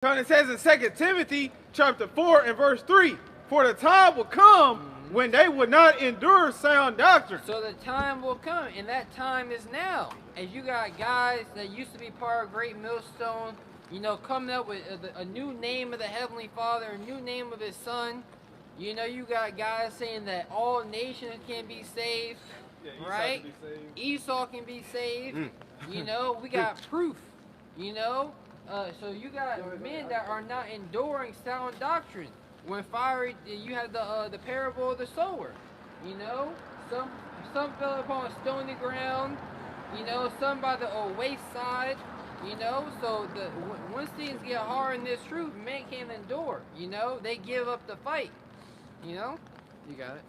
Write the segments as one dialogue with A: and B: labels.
A: It says in 2 Timothy chapter 4 and verse 3, for the time will come when they would not endure sound doctrine.
B: So the time will come, and that time is now. As you got guys that used to be part of Great Millstone, coming up with a new name of the Heavenly Father, a new name of His Son. You got guys saying that all nations can be saved, right?
A: Can be saved.
B: Esau can be saved. We got proof, so you got men that are not enduring sound doctrine. When fiery, you have the parable of the sower. Some fell upon stony ground. Some by the wayside. So once things get hard in this truth, men can't endure. They give up the fight. You got it.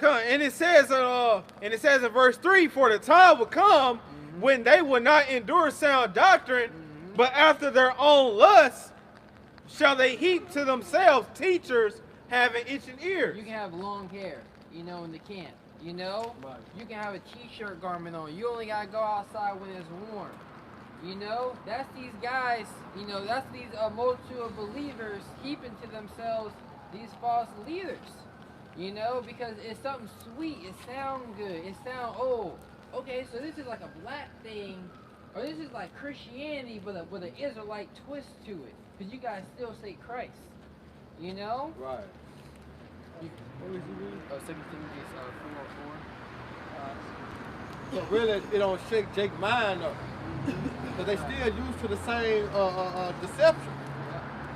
A: And it says in verse 3, for the time will come when they will not endure sound doctrine, but after their own lusts shall they heap to themselves teachers having itching ears.
B: You can have long hair, in the camp.
A: Right.
B: You can have a t-shirt garment on. You only gotta go outside when it's warm. That's these guys. That's these multitude of believers heaping to themselves these false leaders. Because it's something sweet. It sounds good. It sounds, okay, so this is like a black thing, or this is like Christianity, but with an Israelite twist to it. Because you guys still say Christ.
A: Right.
C: What was you reading?
B: 2 Timothy 4:4.
C: So really, it don't shake Jake's mind up. Because they still used to the same deception.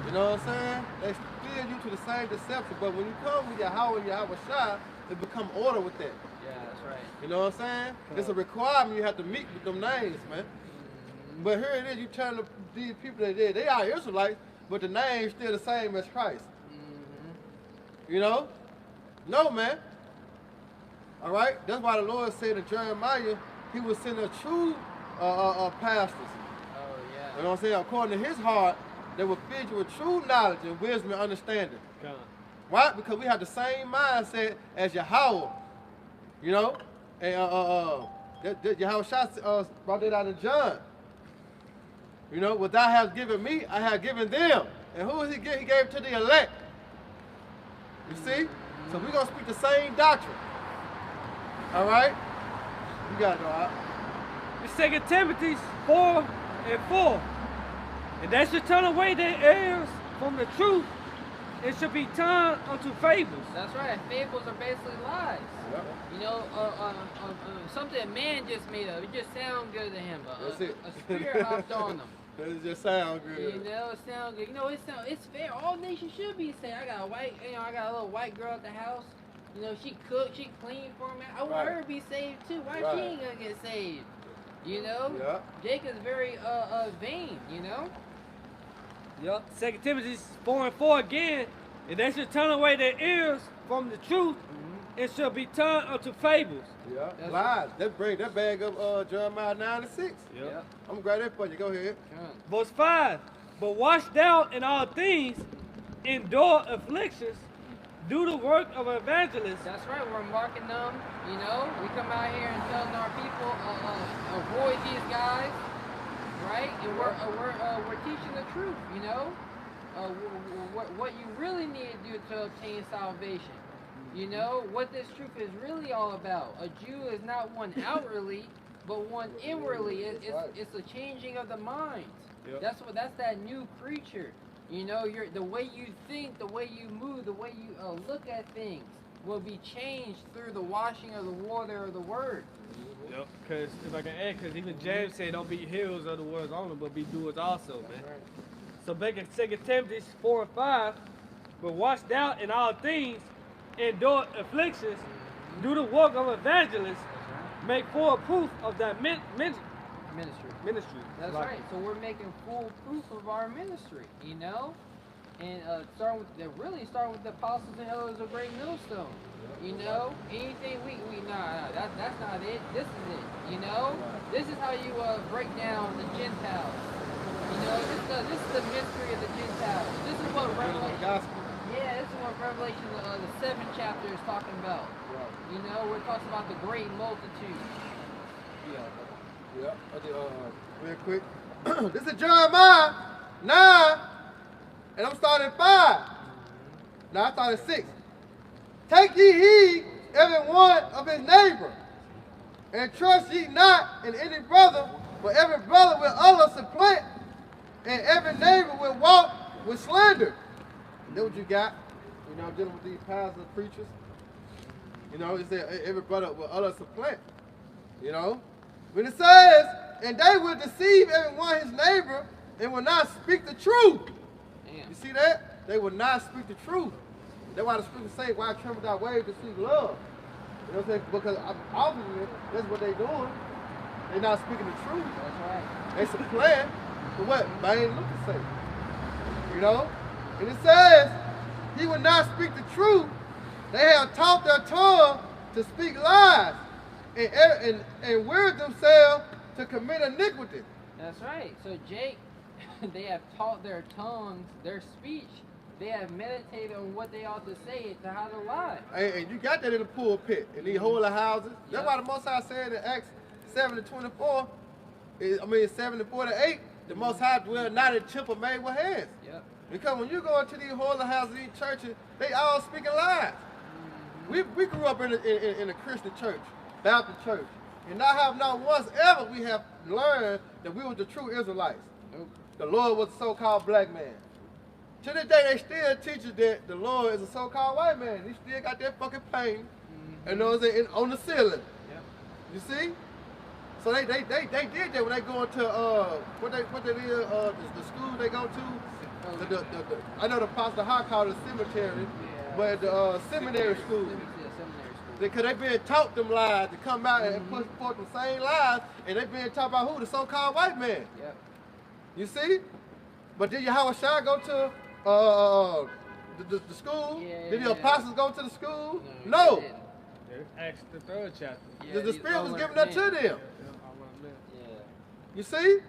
C: You know what I'm saying? They still used to the same deception. But when you come with Yahweh and Yahweh Shai, it become order with that.
B: Yeah, that's right.
C: You know what I'm saying? It's a requirement you have to meet with them names, man. But here it is, you telling these people that they are Israelites, but the name's still the same as Christ. No, man. All right? That's why the Lord said to Jeremiah, He was sending true pastors.
B: Oh, yeah.
C: You know what I'm saying? According to His heart, they will feed you with true knowledge and wisdom and understanding. Why? Because we have the same mindset as Yahweh. And Yahweh Shai brought that out in John. What thou hast given me, I have given them. And who is He give? He gave it to the elect. You see? So we're going to speak the same doctrine. All right? You got it, all right?
D: It's 2 Timothy 4 and 4. And they should turn away their ears from the truth and should be turned unto fables.
B: That's right. Fables are basically lies.
C: Yep.
B: Something a man just made up. It just sounds good to him.
C: That's it.
B: A spirit hopped on them.
C: It just sound good.
B: It sounds good. It's fair. All nations should be saved. I got a little white girl at the house. She cooked, she cleaned for me. I want her to be saved too. Why she ain't gonna get saved?
C: Yeah.
B: Jacob's very vain.
D: Yep. 2 Timothy 4 and 4 again. And they should turn away their ears from the truth and shall be turned unto fables.
C: Yeah. Lies. That bag up Jeremiah 9 and 6.
D: Yep.
C: I'm gonna grab that for you. Go ahead.
D: Verse 5. But watch thou in all things, endure afflictions, do the work of evangelists.
B: That's right, we're marking them, we come out here and telling our people, avoid these guys, right? And we're teaching the truth, what you really need to do to obtain salvation. What this truth is really all about. A Jew is not one outwardly, but one inwardly. It's a changing of the mind.
D: Yep.
B: That's that new creature. The way you think, the way you move, the way you look at things will be changed through the washing of the water of the word.
D: Yep. Because if I can add, because even James said, don't be hearers of the words only, but be doers also, man. So back in 2 Timothy 4 and 5, but watch thou in all things, endure afflictions, do the work of evangelists, make full proof of that ministry.
B: That's right. So we're making full proof of our ministry, and starting with the apostles and elders of Great Millstone. Anything that's not it. This is it. This is how you break down the Gentiles. This is the mystery of the Gentiles. This is what Revelation. Yeah, this is what Revelation the 7th chapter is talking about. We're talking about the great multitude.
C: Real quick. This is Jeremiah 9 And I'm starting at 5. Now I started at 6. Take ye heed every one of his neighbor, and trust ye not in any brother, for every brother will utter supplant, and every neighbor will walk with slander. That's what you got. You know, dealing with these pastors, preachers. You know, it said every brother will utter supplant. You know, when it says, and they will deceive every one his neighbor, and will not speak the truth.
B: Damn.
C: You see that? They will not speak the truth. That's why the scriptures say, why tremble thy way to seek love? You know what I'm saying? Because obviously, that's what they're doing. They're not speaking the truth.
B: That's right.
C: They supplant for what? Vain Lucas say. You know? And it says, he will not speak the truth. They have taught their tongue to speak lies and wear themselves to commit iniquity.
B: That's right. So Jake, they have taught their tongues, their speech. They have meditated on what they ought to say to how to lie.
C: And you got that in the pulpit, in these holy houses. That's why the Most High said in Acts 7:24, 7:48, the Most High dwell not in temple made with hands.
B: Yep.
C: Because when you go into these holy houses, these churches, they all speaking lies. We grew up in a Christian church, Baptist church, and not once ever we have learned that we were the true Israelites.
B: Nope.
C: The Lord was a so-called black man. To this day, they still teach us that the Lord is a so-called white man. He still got that fucking painting, you know what I'm saying, on the ceiling.
B: Yep.
C: You see? So they did that when they go into what they did the school they go to. I know the Pastor Hart called it a cemetery, but the seminary school. Because they been taught them lies to come out and push forth the same lies, and they been taught about who? The so-called white man.
B: Yep.
C: You see? But did Yahweh Shai go to the school? Did the apostles go to the school? No.
D: Acts the 3rd chapter.
B: Yeah,
C: The Spirit was given up to them.
B: Yeah.
C: You see?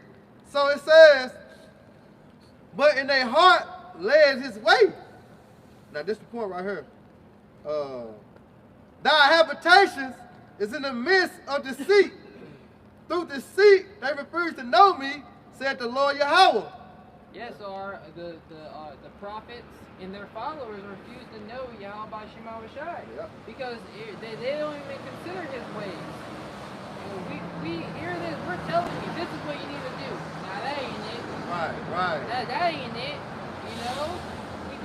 C: So it says, but in their heart lays his way. Now this is the point right here. Thy habitations is in the midst of deceit. Through deceit they refuse to know me, said the Lord Yahweh.
B: Yes, the prophets and their followers refuse to know Yahweh by Shema Shai.
C: Yep.
B: Because they don't even consider his ways. We hear this, we're telling you, this is what you need to do. Now that ain't it.
C: Right.
B: That ain't it. You know?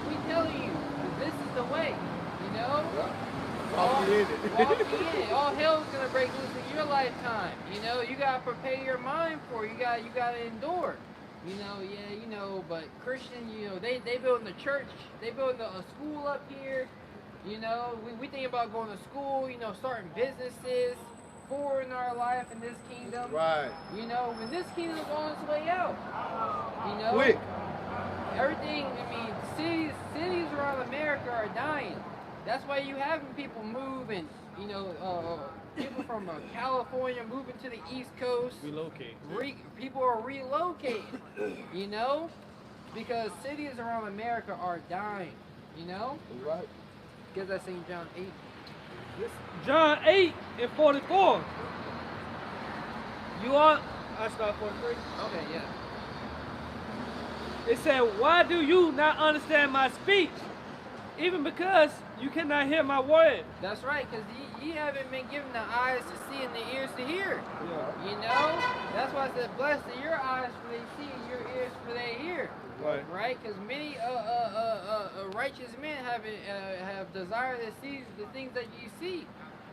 B: We tell you, this is the way. You know?
C: Yep. Walk in it.
B: Walk in it. All hell's gonna break loose in your lifetime. You know, you gotta prepare your mind for it. You gotta endure. You know, but Christian, you know, they building the church, they building a school up here. You know, we think about going to school, you know, starting businesses, forward in our life in this kingdom.
C: Right.
B: You know, when this kingdom is on its way out. You know,
C: Quick.
B: everything, cities around America are dying. That's why you having people move and, you know, people from California moving to the East Coast.
D: Relocate.
B: People are relocating, you know, because cities around America are dying, you know.
C: Right.
B: Because that's St. John 8.
D: John 8:44. I start 43.
B: Okay, yeah.
D: It said, why do you not understand my speech? Even because you cannot hear my word.
B: That's right, because ye haven't been given the eyes to see and the ears to hear.
D: Yeah.
B: You know? That's why I said, blessed are your eyes for they see and your ears for they hear.
D: Right.
B: Right? Because many righteous men have desire to see the things that you see.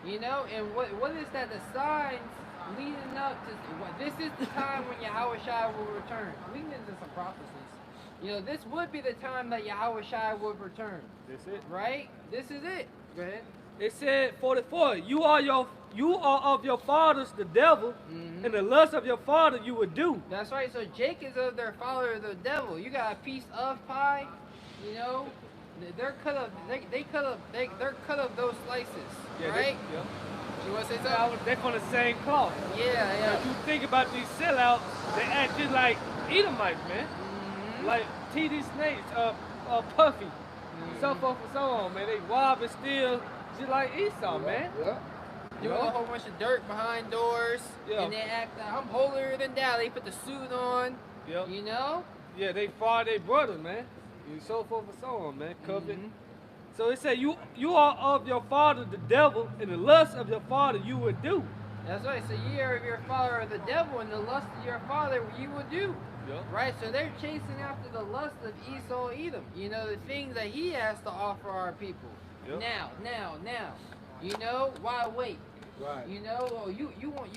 B: You know? And what is that? The signs leading up to... This is the time when Yahweh Shai will return. Leading into some prophecies. You know, this would be the time that Yahweh Shai would return.
D: That's it.
B: Right? This is it. Go ahead.
D: It said 44. You are of your fathers the devil, and the lust of your father you would do.
B: That's right. So Jake is of their father the devil. You got a piece of pie, you know. They're cut up. They're cut up those slices, right? You want to say something?
D: They're from the same cloth.
B: Yeah.
D: If you think about these sellouts, they act just like Edomites, man. Like TD Snakes, Puffy, so forth and so on, man. They rob and steal just like Esau, man.
C: Yeah.
B: Doing a whole bunch of dirt behind doors, and they act like I'm holier than thou. They put the suit on, you know?
D: Yeah, they fraud their brother, man. You so forth and so on, man. Covet. So it said you are of your father the devil, and the lust of your father you would do.
B: That's right. So ye are of your father the devil, and the lust of your father you will do.
D: Yep.
B: Right. So they're chasing after the lust of Esau Edom. You know, the things that he has to offer our people.
D: Yep.
B: Now. You know, why wait?
C: Right.
B: You know, you want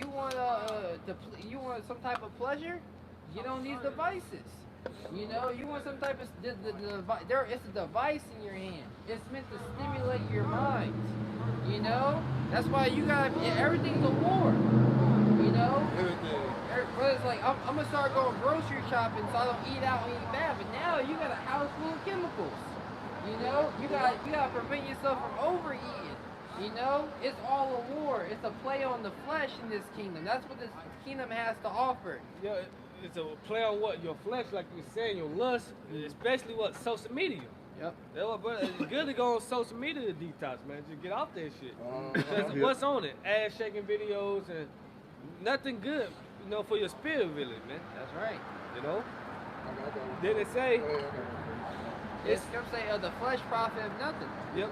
B: some type of pleasure? Get on these devices. You know, you want some type of it's a device in your hand. It's meant to stimulate your mind. You know, that's why you got everything's a war. You know,
C: Everything.
B: but it's like I'm gonna start going grocery shopping so I don't eat out and eat bad. But now you got a house full of chemicals. You know, you gotta prevent yourself from overeating. You know, it's all a war. It's a play on the flesh in this kingdom. That's what this kingdom has to offer.
D: Yeah, it's a play on what? Your flesh, like you were saying, your lust, especially what? Social media.
B: Yep.
D: That's what, brother, it's good to go on social media to detox, man. Just get off that shit. Because
C: Yeah.
D: what's on it? Ass shaking videos and nothing good, you know, for your spirit, really, man.
B: That's right.
D: You know? Then it say,
B: It's gonna say the flesh profit of nothing.
D: yep.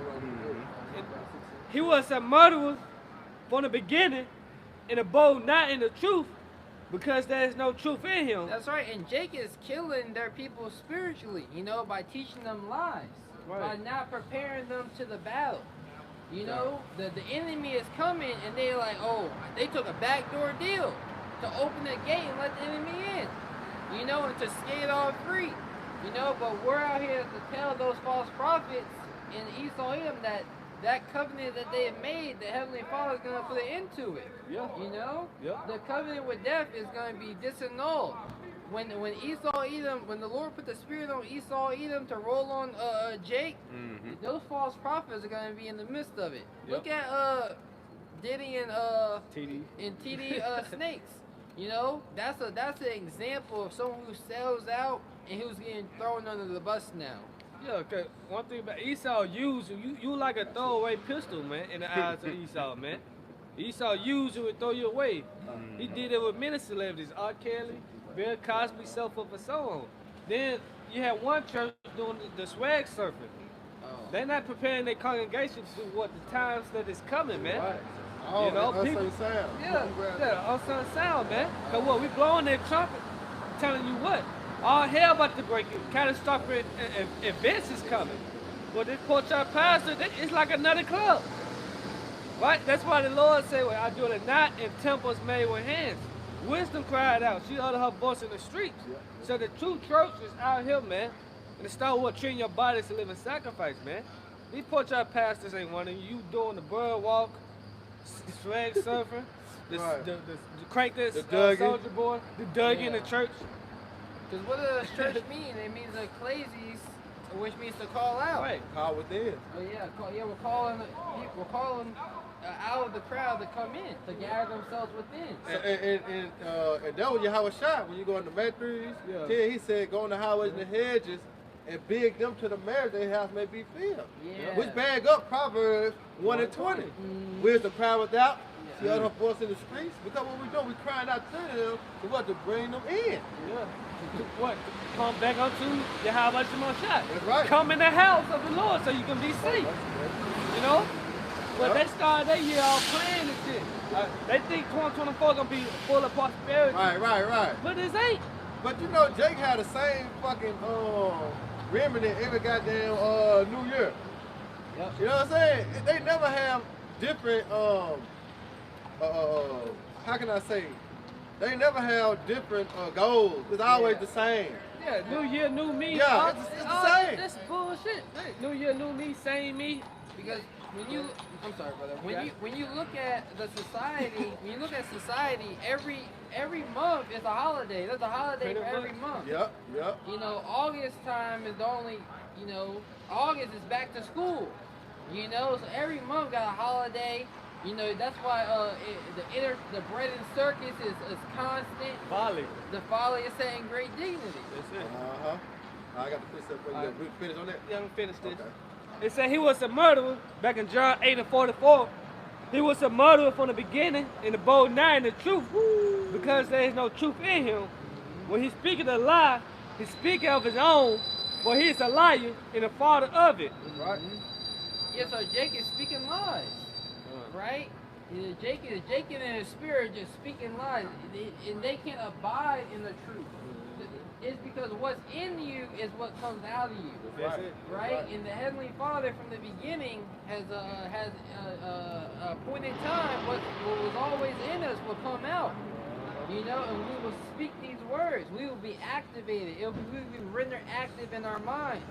D: He was a murderer from the beginning and abode not in the truth because there is no truth in him.
B: That's right. And Jake is killing their people spiritually, you know, by teaching them lies,
D: Right.
B: by not preparing them to the battle. You know, the enemy is coming and they're like, oh, they took a backdoor deal to open the gate and let the enemy in, you know, and to skate all free, you know, but we're out here to tell those false prophets in Esau Edom that covenant that they have made, the Heavenly Father is going to put an end to it.
D: Yeah.
B: You know?
D: Yeah.
B: The covenant with death is going to be disannulled. When Esau Edom, when the Lord put the spirit on Esau Edom to roll on Jake, those false prophets are going to be in the midst of it.
D: Yep.
B: Look at Diddy and TD Snakes. You know, that's an example of someone who sells out and who's getting thrown under the bus now.
D: Yeah, cause one thing about Esau used you like a throwaway pistol, man, in the eyes of Esau, man. Esau used you and throw you away. He did it with many celebrities, R. Kelly, Bill Cosby, so forth and so on. Then you had one church doing the swag surfing. They're not preparing their congregation to what the times that is coming, man.
C: Right. Oh,
D: You know,
C: that's
D: people-
C: unsung sound.
D: Yeah, unsun sound, man. Cause what we blowing that trumpet, telling you what, all hell about to break it. Catastrophic events is coming. But this poor child pastor, it's like another club, right? That's why the Lord said, "Well, I do it not in temples made with hands." Wisdom cried out; she uttered her voice in the streets. So the true church is out here, man. And it start with treating your body as a living sacrifice, man. These poor child pastors ain't one of you doing the bird walk, swag surfing, the crank this
C: The Dougie.
D: soldier boy, the Dougie in the
B: Yeah.
D: church.
B: Because what does church mean? It means ecclesies, which means to call out.
D: Right.
C: Call within.
B: Oh yeah, we're calling out of the crowd to come in, to gather themselves within.
C: And that was Yahweh shot when you go in the Matthews.
D: Yeah.
C: He said, go on the highways and the hedges and beg them to the marriage their house may be filled.
B: Yeah.
C: Which bag up Proverbs 1 and 20. Wisdom cry without. She uttered her voice in the streets. Because what we do, we crying out to them to what? To bring them in.
D: Yeah. What? Come back unto Yahweh Shemashah.
C: That's right.
D: Come in the house of the Lord so you can be safe. You know? But they started their year all playing and shit. They think 2024 gonna be full of prosperity.
C: Right.
D: But it ain't.
C: But you know, Jake had the same fucking remedy every goddamn New Year.
B: Yep.
C: You know what I'm saying? They never have different how can I say? They never have different goals. It's always the same.
D: Yeah, new year, new me.
C: Yeah, it's the same.
D: That's bullshit. New year, new me, same me.
B: Because I'm sorry, brother. When you look at the society, every month is a holiday. There's a holiday for every month.
C: Yep.
B: You know, August time is the only. You know, August is back to school. You know, so every month got a holiday. You know, that's why the bread and circus is constant.
D: Folly.
B: The folly is saying great dignity.
D: That's it.
C: I got the precept for you.
D: Alright.
C: We finish on that?
D: Yeah, I'm finished this.
C: Okay.
D: It said he was a murderer back in John 8 and 44. He was a murderer from the beginning and abode not in the truth because there is no truth in him. When he speaketh a lie, he speaketh of his own, For he is a liar and the father of it.
C: Right.
B: Yeah, so Jake is speaking lies, right? Yeah, Jake and his spirit just speaking lies, and they can't abide in the truth. It's because what's in you is what comes out of you, right? And the Heavenly Father from the beginning has appointed time. What was always in us will come out, you know, and we will speak these words. We will be activated. We will be rendered active in our minds.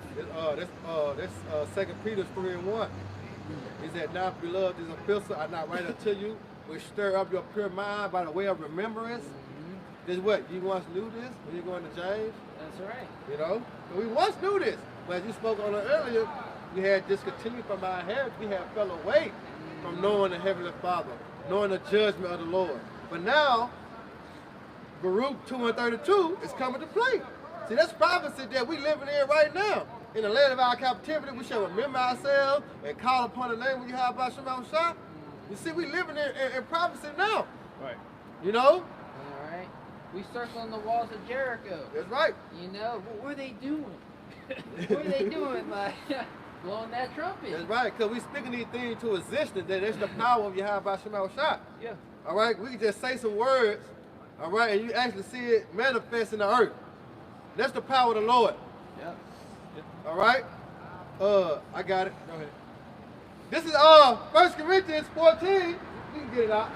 C: That's 2 Peter 3:1. He said, "Now, beloved, this epistle I not write unto you, which stir up your pure mind by the way of remembrance." This is what you once knew this when you're going to James.
B: That's right.
C: You know, we once knew this, but as you spoke on it earlier, we had discontinued from our heritage. We had fell away from knowing the Heavenly Father, knowing the judgment of the Lord. But now, Baruch 2:32 is coming to play. See, that's prophecy that we living in right now. In the land of our captivity, we shall remember ourselves and call upon the name of Yahweh Shema Shah. You see, we living in prophecy now.
D: Right.
C: You know?
B: All right. We circling the walls of Jericho.
C: That's right.
B: You know, what were they doing? What were they doing? Like, blowing that trumpet.
C: That's right, because we speaking these things to existence. That's the power of Yahweh Shema Shah.
D: Yeah.
C: All right, we can just say some words, all right, and you actually see it manifest in the earth. That's the power of the Lord.
B: Yep.
C: All right? I got it. Go ahead. This is 1 Corinthians 14. We can get it out.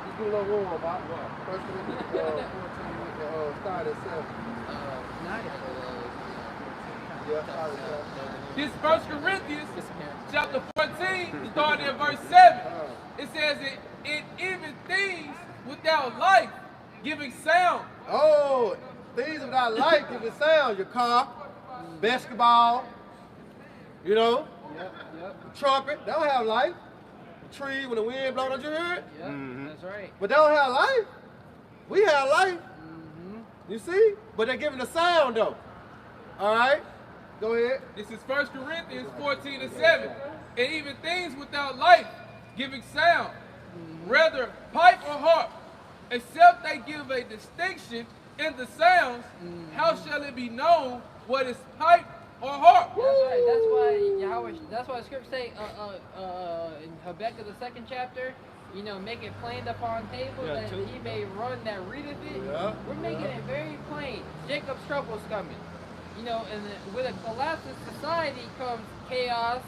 C: Just do a little warm about 1 Corinthians 14, start at 7. Yeah, start at 7.
E: This 1 Corinthians chapter 14, starting at verse 7. It says, in even things without life, giving sound.
C: Oh, things without life giving sound. Your car, basketball, you know, the trumpet, they don't have life. The tree, when the wind blows, don't you hear it?
B: Yep, that's right.
C: But they don't have life. We have life. You see? But they're giving the sound though. All right? Go ahead.
E: This is 1 Corinthians 14 and 7. And even things without life, giving sound, whether pipe or harp, except they give a distinction in the sounds, how shall it be known what is pipe or harp?
B: That's right. That's why Yahweh. That's why the scripture say in Habakkuk the 2nd chapter, you know, make it plain upon tables that he may run that readeth it.
C: Yeah.
B: We're making it very plain. Jacob's trouble's coming. You know, and with a collapse of society comes chaos,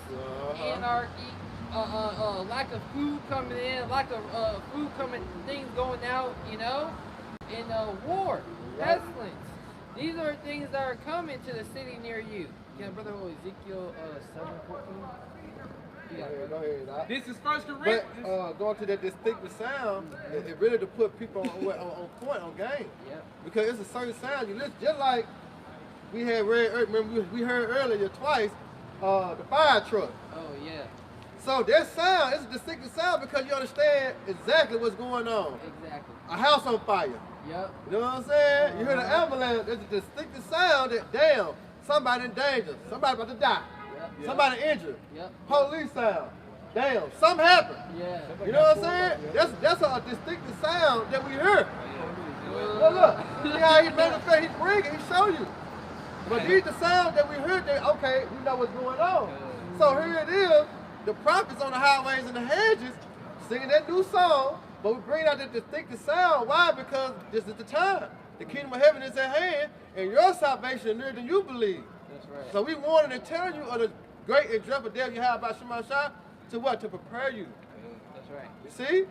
B: anarchy, lack of food coming in, lack of food coming, things going out, you know, and war, pestilence. These are things that are coming to the city near you. Can brother hold Ezekiel 7:14? Yeah.
C: Go ahead.
E: This is 1 Corinthians.
C: But going to that distinctive sound, it really to put people on point, on game.
B: Yep.
C: Because it's a certain sound you listen, just like we had remember we heard earlier twice, the fire truck.
B: Oh yeah.
C: So that sound is a distinctive sound because you understand exactly what's going on.
B: Exactly.
C: A house on fire.
B: Yep.
C: You know what I'm saying? You hear the ambulance, there's a distinctive sound that, damn, somebody in danger, somebody about to die, somebody injured.
B: Yep.
C: Police sound, damn, something happened.
B: Yeah.
C: You know what I'm saying? That's a distinctive sound that we hear. Look, see how he manifest, he bring it, he show you. But these the sound that we heard that, okay, we know what's going on. So here it is, the prophets on the highways and the hedges singing that new song, but we bring out that distinctive sound. Why? Because this is the time. The kingdom of heaven is at hand, and your salvation is nearer than you believe.
B: That's right.
C: So we wanted to tell you of the great and dreadful day you have about Shema Shah to what? To prepare you.
B: That's right.
C: You see?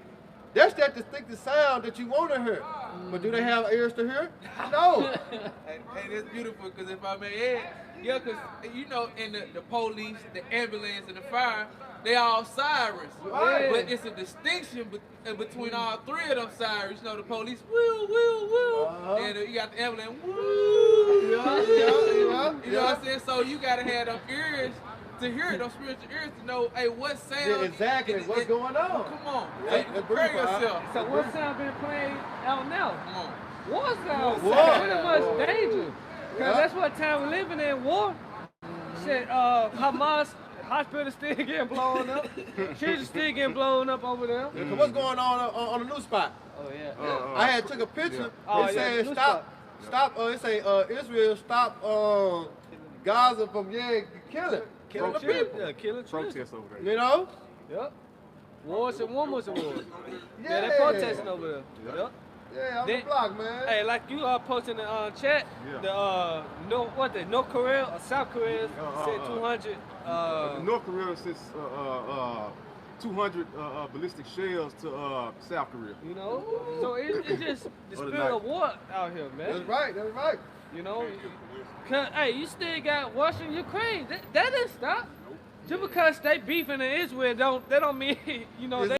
C: That's that distinctive sound that you want to hear. But do they have ears to hear? No.
E: Hey, that's beautiful, because if I may add, yeah, because, you know, in the police, the ambulance, and the fire, they all sirens.
C: Right.
E: But it's a distinction between all three of them sirens. You know, the police, woo, woo, woo. And you got the ambulance, woo. You know what I'm saying? So you got to have them ears to hear it, those spiritual ears to know, hey, what sound.
C: Yeah, exactly. What's going on?
E: Come on.
C: Yeah,
E: So you can
C: that's
E: prepare
C: beautiful, huh?
E: yourself.
D: So what sound been playing out now?
E: Come on.
D: War sound.
C: War.
D: Pretty much danger. Because that's what time we're living in, war. Shit, Hamas, hospital still getting blown up. Children still getting blown up over there.
C: So what's going on the new spot?
B: Oh yeah.
C: I had took a picture.
D: Oh,
C: It
D: yeah,
C: said
D: new
C: stop. It say Israel stop Gaza from killing the people.
D: Yeah, killing children.
F: Protest over there.
C: You know?
D: Yep. Wars and Women's Awards.
C: Yeah.
D: Yeah, they protesting over there. Yep.
C: Yeah, I'm
D: Then-
C: the block, man.
D: Hey, like you posting in the chat,
F: Yeah.
D: the North Korea or South Korea said 200.
F: North Korea sends 200 ballistic shells to South Korea.
D: You know, so it's just the
F: Other
D: spirit
F: night.
D: of war out here,
C: That's
D: man.
C: right, that's right.
D: You know, 'cause, hey, you still got Russia and Ukraine. That didn't stop. Just because they beefing in Israel, they don't mean you know they.